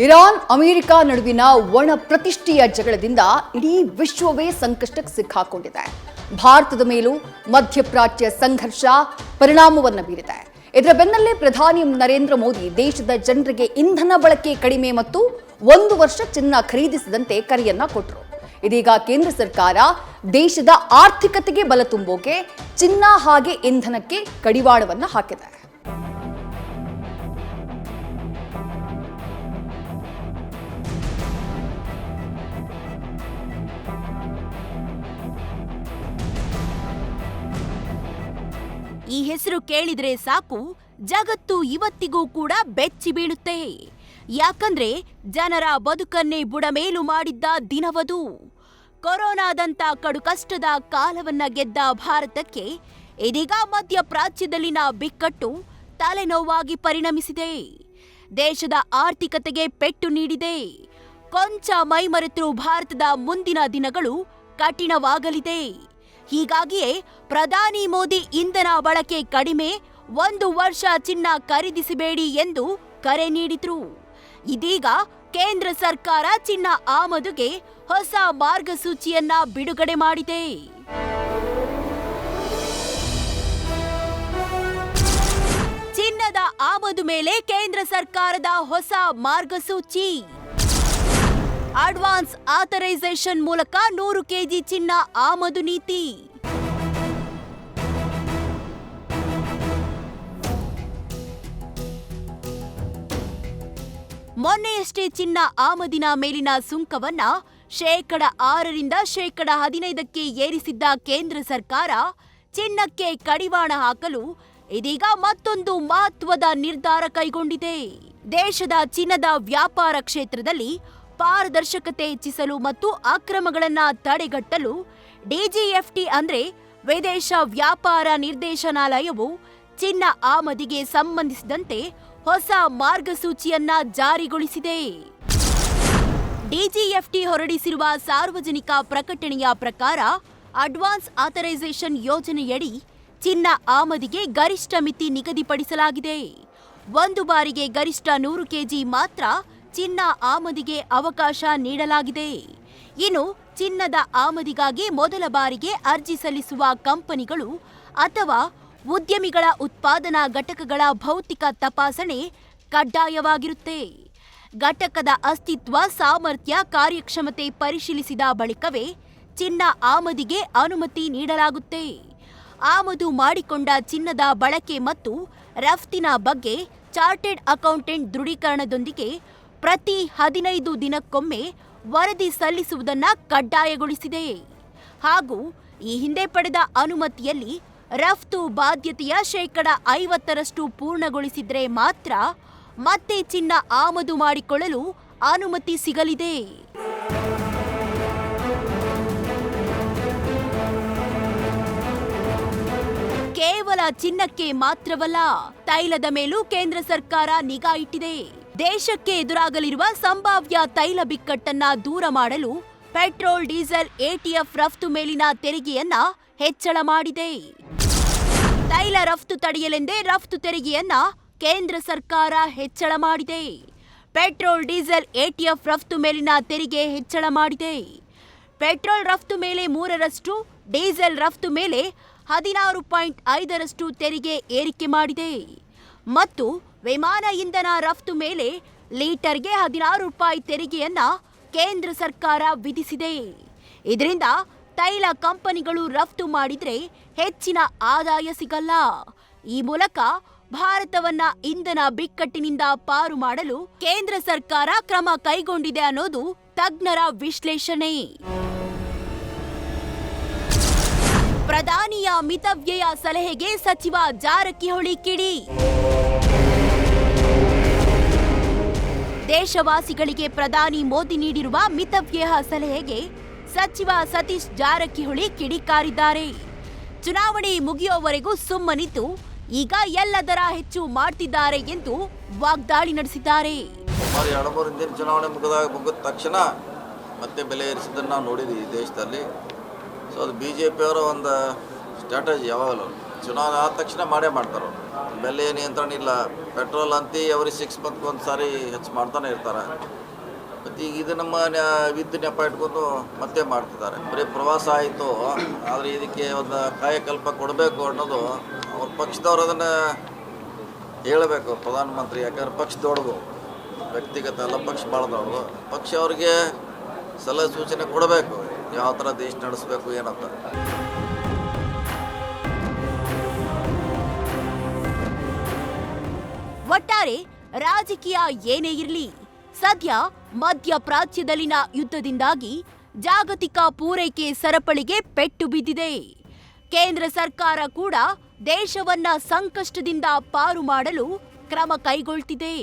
Iran America ನಡುವಿನ ಒಣ ಪ್ರತಿಷ್ಠೆಯ ಜಗಳದಿಂದ ಇಡೀ ವಿಶ್ವವೇ ಸಂಕಷ್ಟಕ್ಕೆ ಸಿಕ್ಕಾಕೊಂಡಿದೆ. ಭಾರತದ ಮೇಲೂ ಮಧ್ಯಪ್ರಾಚ್ಯ ಸಂಘರ್ಷ ಪರಿಣಾಮವನ್ನು ಬೀರಿದೆ. ಇದರ ಬೆನ್ನಲ್ಲೇ ಪ್ರಧಾನಿ ನರೇಂದ್ರ ಮೋದಿ ದೇಶದ ಜನರಿಗೆ ಇಂಧನ ಬಳಕೆ ಕಡಿಮೆ ಮತ್ತು 1 ವರ್ಷ ಚಿನ್ನ ಖರೀದಿಸದಂತೆ ಕರೆಯನ್ನ ಕೊಟ್ಟರು. ಇದೀಗ ಕೇಂದ್ರ ಸರ್ಕಾರ ದೇಶದ ಆರ್ಥಿಕತೆಗೆ ಬಲ ತುಂಬೋಕೆ ಚಿನ್ನ ಹಾಗೆ ಇಂಧನಕ್ಕೆ ಕಡಿವಾಣವನ್ನು ಹಾಕಿದೆ. ಈ ಹೆಸರು ಕೇಳಿದ್ರೆ ಸಾಕು, ಜಗತ್ತು ಇವತ್ತಿಗೂ ಕೂಡ ಬೆಚ್ಚಿ ಬೀಳುತ್ತೆ. ಯಾಕಂದ್ರೆ ಜನರ ಬದುಕನ್ನೇ ಬುಡಮೇಲು ಮಾಡಿದ್ದ ದಿನವದು. ಕೊರೋನಾದಂತ ಕಡು ಕಷ್ಟದ ಕಾಲವನ್ನ ಗೆದ್ದ ಭಾರತಕ್ಕೆ ಇದೀಗ ಮಧ್ಯಪ್ರಾಚ್ಯದಲ್ಲಿನ ಬಿಕ್ಕಟ್ಟು ತಲೆನೋವಾಗಿ ಪರಿಣಮಿಸಿದೆ. ದೇಶದ ಆರ್ಥಿಕತೆಗೆ ಪೆಟ್ಟು ನೀಡಿದೆ. ಕೊಂಚ ಮೈಮರೆತರೂ ಭಾರತದ ಮುಂದಿನ ದಿನಗಳು ಕಠಿಣವಾಗಲಿದೆ. ಹೀಗಾಗಿಯೇ ಪ್ರಧಾನಿ ಮೋದಿ ಇಂಧನ ಬಳಕೆ ಕಡಿಮೆ, 1 ವರ್ಷ ಚಿನ್ನ ಖರೀದಿಸಬೇಡಿ ಎಂದು ಕರೆ ನೀಡಿದ್ರು. ಇದೀಗ ಕೇಂದ್ರ ಸರ್ಕಾರ ಚಿನ್ನ ಆಮದುಗೆ ಹೊಸ ಮಾರ್ಗಸೂಚಿಯನ್ನ ಬಿಡುಗಡೆ ಮಾಡಿದೆ. ಚಿನ್ನದ ಆಮದು ಮೇಲೆ ಕೇಂದ್ರ ಸರ್ಕಾರದ ಹೊಸ ಮಾರ್ಗಸೂಚಿ. ಅಡ್ವಾನ್ಸ್ ಆಥರೈಸೇಷನ್ ಮೂಲಕ 100 ಕೆಜಿ ಚಿನ್ನ ಆಮದು ನೀತಿ. ಮೊನ್ನೆಯಷ್ಟೇ ಚಿನ್ನ ಆಮದಿನ ಮೇಲಿನ ಸುಂಕವನ್ನ 6% 15% ಏರಿಸಿದ್ದ ಕೇಂದ್ರ ಸರ್ಕಾರ ಚಿನ್ನಕ್ಕೆ ಕಡಿವಾಣ ಹಾಕಲು ಇದೀಗ ಮತ್ತೊಂದು ಮಹತ್ವದ ನಿರ್ಧಾರ ಕೈಗೊಂಡಿದೆ. ದೇಶದ ಚಿನ್ನದ ವ್ಯಾಪಾರ ಕ್ಷೇತ್ರದಲ್ಲಿ ಪಾರದರ್ಶಕತೆ ಹೆಚ್ಚಿಸಲು ಮತ್ತು ಅಕ್ರಮಗಳನ್ನು ತಡೆಗಟ್ಟಲು ಡಿಜಿಎಫ್ಟಿ ಅಂದ್ರೆ ವಿದೇಶ ವ್ಯಾಪಾರ ನಿರ್ದೇಶನಾಲಯವು ಚಿನ್ನ ಆಮದಿಗೆ ಸಂಬಂಧಿಸಿದಂತೆ ಹೊಸ ಮಾರ್ಗಸೂಚಿಯನ್ನ ಜಾರಿಗೊಳಿಸಿದೆ. ಡಿಜಿಎಫ್ಟಿ ಹೊರಡಿಸಿರುವ ಸಾರ್ವಜನಿಕ ಪ್ರಕಟಣೆಯ ಪ್ರಕಾರ ಅಡ್ವಾನ್ಸ್ ಆಥರೈಸೇಷನ್ ಯೋಜನೆಯಡಿ ಚಿನ್ನ ಆಮದಿಗೆ ಗರಿಷ್ಠ ಮಿತಿ ನಿಗದಿಪಡಿಸಲಾಗಿದೆ. ಒಂದು ಬಾರಿಗೆ ಗರಿಷ್ಠ 100 ಕೆಜಿ ಮಾತ್ರ ಚಿನ್ನ ಆಮದಿಗೆ ಅವಕಾಶ ನೀಡಲಾಗಿದೆ. ಇನ್ನು ಚಿನ್ನದ ಆಮದಿಗಾಗಿ ಮೊದಲ ಬಾರಿಗೆ ಅರ್ಜಿ ಸಲ್ಲಿಸುವ ಕಂಪನಿಗಳು ಅಥವಾ ಉದ್ಯಮಿಗಳ ಉತ್ಪಾದನಾ ಘಟಕಗಳ ಭೌತಿಕ ತಪಾಸಣೆ ಕಡ್ಡಾಯವಾಗಿರುತ್ತೆ. ಘಟಕದ ಅಸ್ತಿತ್ವ, ಸಾಮರ್ಥ್ಯ, ಕಾರ್ಯಕ್ಷಮತೆ ಪರಿಶೀಲಿಸಿದ ಬಳಿಕವೇ ಚಿನ್ನ ಆಮದಿಗೆ ಅನುಮತಿ ನೀಡಲಾಗುತ್ತೆ. ಆಮದು ಮಾಡಿಕೊಂಡ ಚಿನ್ನದ ಬಳಕೆ ಮತ್ತು ರಫ್ತಿನ ಬಗ್ಗೆ ಚಾರ್ಟೆಡ್ ಅಕೌಂಟೆಂಟ್ ದೃಢೀಕರಣದೊಂದಿಗೆ ಪ್ರತಿ 15 ದಿನಕ್ಕೊಮ್ಮೆ ವರದಿ ಸಲ್ಲಿಸುವುದನ್ನು ಕಡ್ಡಾಯಗೊಳಿಸಿದೆ. ಹಾಗೂ ಈ ಹಿಂದೆ ಪಡೆದ ಅನುಮತಿಯಲ್ಲಿ ರಫ್ತು ಬಾಧ್ಯತೆಯ 50% ಪೂರ್ಣಗೊಳಿಸಿದ್ರೆ ಮಾತ್ರ ಮತ್ತೆ ಚಿನ್ನ ಆಮದು ಮಾಡಿಕೊಳ್ಳಲು ಅನುಮತಿ ಸಿಗಲಿದೆ. ಕೇವಲ ಚಿನ್ನಕ್ಕೆ ಮಾತ್ರವಲ್ಲ, ತೈಲದ ಮೇಲೂ ಕೇಂದ್ರ ಸರ್ಕಾರ ನಿಗಾ ಇಟ್ಟಿದೆ. ದೇಶಕ್ಕೆ ಎದುರಾಗಲಿರುವ ಸಂಭಾವ್ಯ ತೈಲ ಬಿಕ್ಕಟ್ಟನ್ನ ದೂರ ಮಾಡಲು ಪೆಟ್ರೋಲ್, ಡೀಸೆಲ್, ಎಟಿಎಫ್ ರಫ್ತು ಮೇಲಿನ ತೆರಿಗೆಯನ್ನ ಹೆಚ್ಚಳ ಮಾಡಿದೆ. ತೈಲ ರಫ್ತು ತಡೆಯಲೆಂದೇ ರಫ್ತು ತೆರಿಗೆಯನ್ನ ಕೇಂದ್ರ ಸರ್ಕಾರ ಹೆಚ್ಚಳ ಮಾಡಿದೆ. ಪೆಟ್ರೋಲ್, ಡೀಸೆಲ್, ಎಟಿಎಫ್ ರಫ್ತು ಮೇಲಿನ ತೆರಿಗೆ ಹೆಚ್ಚಳ ಮಾಡಿದೆ. ಪೆಟ್ರೋಲ್ ರಫ್ತು ಮೇಲೆ 3%, ಡೀಸೆಲ್ ರಫ್ತು ಮೇಲೆ 16.5% ತೆರಿಗೆ ಏರಿಕೆ ಮಾಡಿದೆ. ಮತ್ತು ವಿಮಾನ ಇಂಧನ ರಫ್ತು ಮೇಲೆ ಲೀಟರ್ಗೆ 16 ರೂಪಾಯಿ ತೆರಿಗೆಯನ್ನ ಕೇಂದ್ರ ಸರ್ಕಾರ ವಿಧಿಸಿದೆ. ಇದರಿಂದ ತೈಲ ಕಂಪನಿಗಳು ರಫ್ತು ಮಾಡಿದ್ರೆ ಹೆಚ್ಚಿನ ಆದಾಯ ಸಿಗಲ್ಲ. ಈ ಮೂಲಕ ಭಾರತವನ್ನ ಇಂಧನ ಬಿಕ್ಕಟ್ಟಿನಿಂದ ಪಾರು ಮಾಡಲು ಕೇಂದ್ರ ಸರ್ಕಾರ ಕ್ರಮ ಕೈಗೊಂಡಿದೆ ಅನ್ನೋದು ತಜ್ಞರ ವಿಶ್ಲೇಷಣೆ. ಪ್ರಧಾನಿಯ ಮಿತವ್ಯಯ ಸಲಹೆಗೆ ಸಚಿವ ಜಾರಕಿಹೊಳಿ ಕಿಡಿ. ದೇಶವಾಸಿಗಳಿಗೆ ಪ್ರಧಾನಿ ಮೋದಿ ನೀಡಿರುವ ಮಿತವ್ಯಯ ಸಲಹೆಗೆ ಸಚಿವ ಸತೀಶ್ ಜಾರಕಿಹೊಳಿ ಕಿಡಿಕಾರಿದ್ದಾರೆ. ಚುನಾವಣೆ ಮುಗಿಯುವವರೆಗೂ ಸುಮ್ಮನಿದ್ದು ಈಗ ಎಲ್ಲ ದರ ಹೆಚ್ಚು ಮಾಡ್ತಿದ್ದಾರೆ ಎಂದು ವಾಗ್ದಾಳಿ ನಡೆಸಿದ್ದಾರೆ. 2-3 ದಿನ ಚುನಾವಣೆ ಮುಗಿದ ತಕ್ಷಣ ಮತ್ತೆ ಬೆಲೆ ಏರಿಸಿದ್ದನ್ನು ನಾವು ನೋಡಿದ್ವಿ ಈ ದೇಶದಲ್ಲಿ. ಸೊ ಅದು BJP ಅವರ ಒಂದು ಸ್ಟ್ರಾಟಜಿ. ಯಾವಾಗಲೂ ಚುನಾವಣೆ ಆದ ತಕ್ಷಣ ಮಾಡೇ ಮಾಡ್ತಾರೆ. ಬೆಲೆ ನಿಯಂತ್ರಣ ಇಲ್ಲ, ಪೆಟ್ರೋಲ್ ಅಂತಿ ಎವ್ರಿ 6 ಮಂತ್ಗೆ ಒಂದು ಸಾರಿ ಹೆಚ್ಚು ಮಾಡ್ತಾನೆ ಇರ್ತಾರೆ. ಮತ್ತು ಈಗ ಇದು ನಮ್ಮ ವಿದ್ಯೆ ನೆಪ ಇಟ್ಕೊಂಡು ಮತ್ತೆ ಮಾಡ್ತಿದ್ದಾರೆ. ಬರೀ ಪ್ರವಾಸ ಆಯಿತು, ಆದರೆ ಇದಕ್ಕೆ ಒಂದು ಕಾಯಕಲ್ಪ ಕೊಡಬೇಕು ಅನ್ನೋದು ಅವ್ರ ಪಕ್ಷದವ್ರು ಅದನ್ನು ಹೇಳಬೇಕು ಪ್ರಧಾನಮಂತ್ರಿ. ಯಾಕಂದ್ರೆ ಪಕ್ಷ ದೊಡ್ಡದು, ವ್ಯಕ್ತಿಗತ ಎಲ್ಲ ಪಕ್ಷ ಭಾಳ ದೊಡ್ಡದು. ಪಕ್ಷ ಅವ್ರಿಗೆ ಸಲಹೆ ಸೂಚನೆ ಕೊಡಬೇಕು ಯಾವ ಥರ ದೇಶ ನಡೆಸಬೇಕು ಏನಂತ. ಒಟ್ಟಾರೆ ರಾಜಕೀಯ ಏನೇ ಇರಲಿ, ಸದ್ಯ ಮಧ್ಯಪ್ರಾಚ್ಯದಲ್ಲಿನ ಯುದ್ಧದಿಂದಾಗಿ ಜಾಗತಿಕ ಪೂರೈಕೆ ಸರಪಳಿಗೆ ಪೆಟ್ಟು ಬಿದ್ದಿದೆ. ಕೇಂದ್ರ ಸರ್ಕಾರ ಕೂಡ ದೇಶವನ್ನ ಸಂಕಷ್ಟದಿಂದ ಪಾರು ಮಾಡಲು ಕ್ರಮ ಕೈಗೊಳ್ತಿದೆ.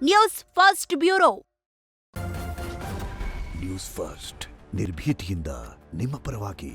News first bureau. News first ನಿರ್ಭೀತಿಯಿಂದ ನಿಮ್ಮ ಪರವಾಗಿ.